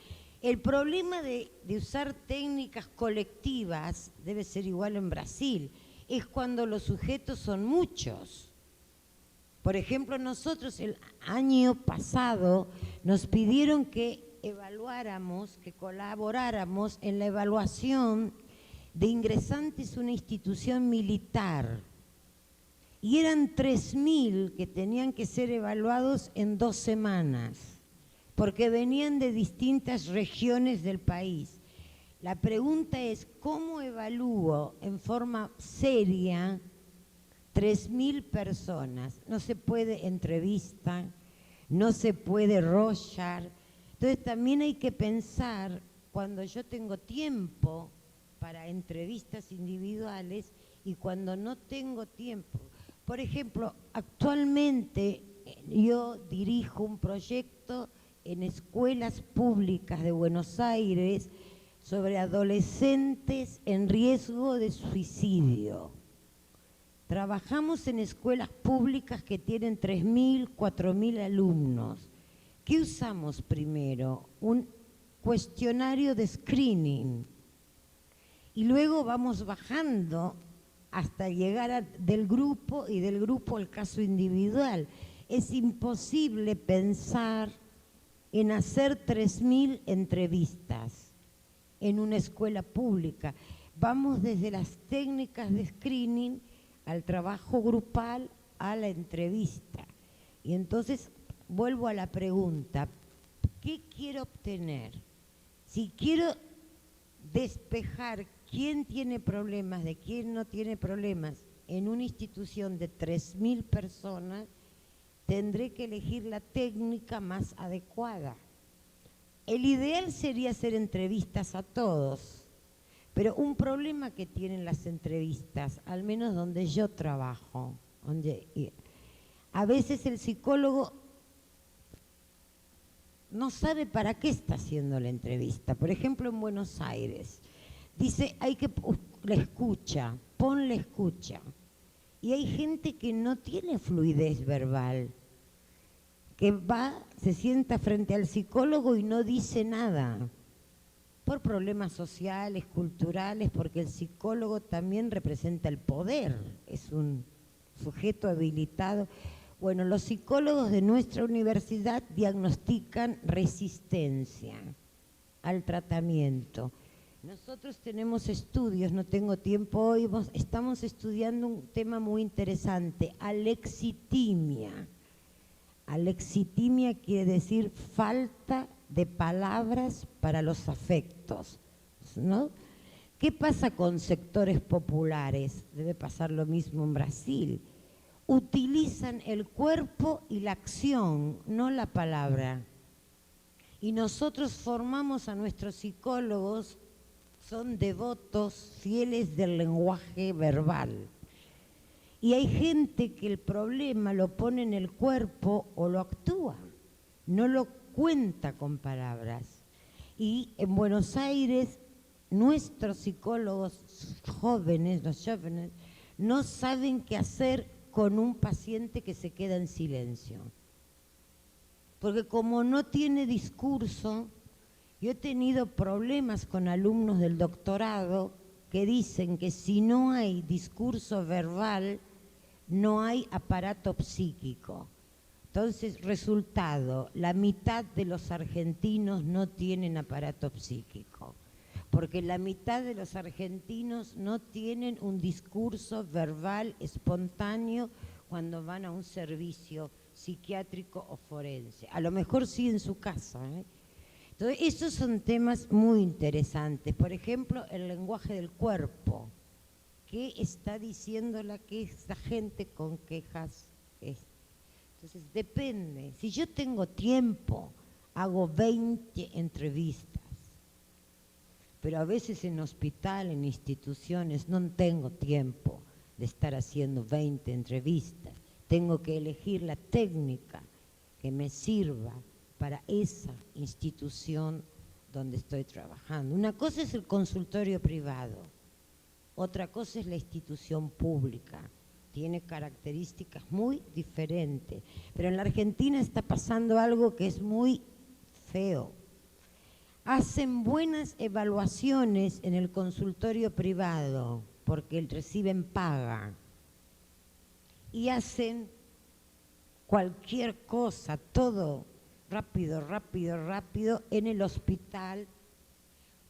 El problema de usar técnicas colectivas, debe ser igual en Brasil, es cuando los sujetos son muchos. Por ejemplo, nosotros el año pasado nos pidieron que evaluáramos, que colaboráramos en la evaluación de ingresantes a una institución militar. Y eran 3.000 que tenían que ser evaluados en 2 semanas, porque venían de distintas regiones del país. La pregunta es, ¿cómo evalúo en forma seria 3.000 personas? No se puede entrevista, no se puede Rorschach. Entonces también hay que pensar, cuando yo tengo tiempo para entrevistas individuales y cuando no tengo tiempo. Por ejemplo, actualmente yo dirijo un proyecto en escuelas públicas de Buenos Aires sobre adolescentes en riesgo de suicidio. Trabajamos en escuelas públicas que tienen 3.000, 4.000 alumnos. ¿Qué usamos primero? Un cuestionario de screening. Y luego vamos bajando hasta llegar del grupo y del grupo al caso individual. Es imposible pensar en hacer 3.000 entrevistas en una escuela pública. Vamos desde las técnicas de screening al trabajo grupal, a la entrevista. Y entonces vuelvo a la pregunta, ¿qué quiero obtener? Si quiero despejar quién tiene problemas de quién no tiene problemas en una institución de 3.000 personas, tendré que elegir la técnica más adecuada. El ideal sería hacer entrevistas a todos, pero un problema que tienen las entrevistas, al menos donde yo trabajo, a veces el psicólogo no sabe para qué está haciendo la entrevista. Por ejemplo, en Buenos Aires, dice, hay que la escucha, pon la escucha. Y hay gente que no tiene fluidez verbal, que va, se sienta frente al psicólogo y no dice nada, por problemas sociales, culturales, porque el psicólogo también representa el poder, es un sujeto habilitado. Bueno, los psicólogos de nuestra universidad diagnostican resistencia al tratamiento. Nosotros tenemos estudios, no tengo tiempo hoy, estamos estudiando un tema muy interesante, alexitimia. Alexitimia quiere decir falta de palabras para los afectos, ¿no? ¿Qué pasa con sectores populares? Debe pasar lo mismo en Brasil. Utilizan el cuerpo y la acción, no la palabra. Y nosotros formamos a nuestros psicólogos, son devotos, fieles del lenguaje verbal. Y hay gente que el problema lo pone en el cuerpo o lo actúa, no lo cuenta con palabras. Y en Buenos Aires, nuestros psicólogos jóvenes, los jóvenes, no saben qué hacer con un paciente que se queda en silencio. Porque como no tiene discurso, yo he tenido problemas con alumnos del doctorado que dicen que si no hay discurso verbal, no hay aparato psíquico. Entonces, resultado, la mitad de los argentinos no tienen aparato psíquico, porque la mitad de los argentinos no tienen un discurso verbal espontáneo cuando van a un servicio psiquiátrico o forense. A lo mejor sí en su casa, ¿eh? Entonces, esos son temas muy interesantes. Por ejemplo, el lenguaje del cuerpo. ¿Qué está diciendo esta gente con quejas? Entonces, depende. Si yo tengo tiempo, hago 20 entrevistas. Pero a veces en hospital, en instituciones, no tengo tiempo de estar haciendo 20 entrevistas. Tengo que elegir la técnica que me sirva para esa institución donde estoy trabajando. Una cosa es el consultorio privado, otra cosa es la institución pública. Tiene características muy diferentes. Pero en la Argentina está pasando algo que es muy feo. Hacen buenas evaluaciones en el consultorio privado porque reciben paga. Y hacen cualquier cosa, todo rápido, rápido, rápido en el hospital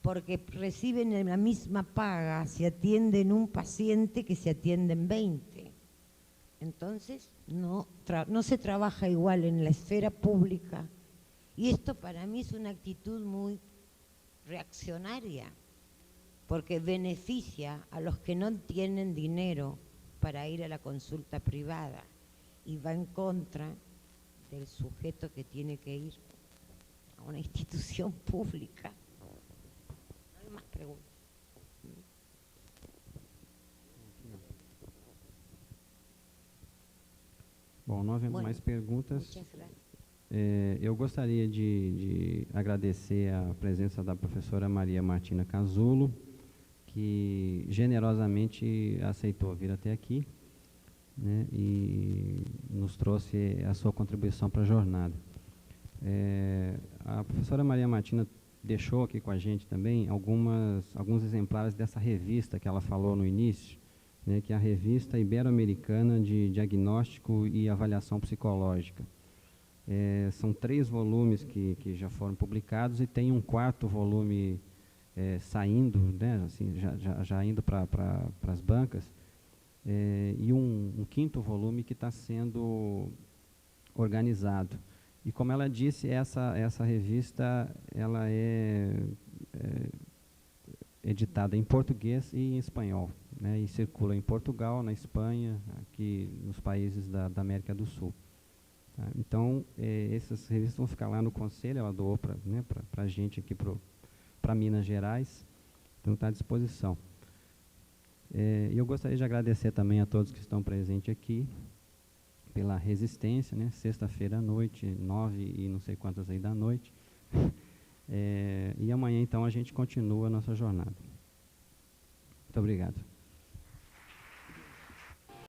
porque reciben la misma paga, se atienden un paciente que se atienden 20. Entonces no se trabaja igual en la esfera pública y esto para mí es una actitud muy reaccionaria porque beneficia a los que no tienen dinero para ir a la consulta privada y va en contra del sujeto que tiene que ir a una institución pública. No hay más preguntas. Bom, não havendo mais perguntas, Muchas gracias. eu gostaria de agradecer a presença da professora Maria Martina Casulo, que generosamente aceitou vir até aqui, né, e nos trouxe a sua contribuição para a jornada. A professora Maria Martina deixou aqui com a gente também alguns exemplares dessa revista que ela falou no início, né, que é a Revista Ibero-Americana de Diagnóstico e Avaliação Psicológica. São 3 volumes que já foram publicados e tem um 4º volume saindo, né, assim, já indo para as bancas. e um quinto volume que está sendo organizado. E como ela disse, essa revista ela é editada em português e em espanhol, né, e circula em Portugal, na Espanha, aqui nos países da América do Sul. Tá? Então, essas revistas vão ficar lá no Conselho, ela doou para, né, a gente aqui para Minas Gerais, então está à disposição. E eu gostaria de agradecer também a todos que estão presentes aqui, pela resistência, né, sexta-feira à noite, 9 e não sei quantas aí da noite. E amanhã, então, a gente continua a nossa jornada. Muito obrigado.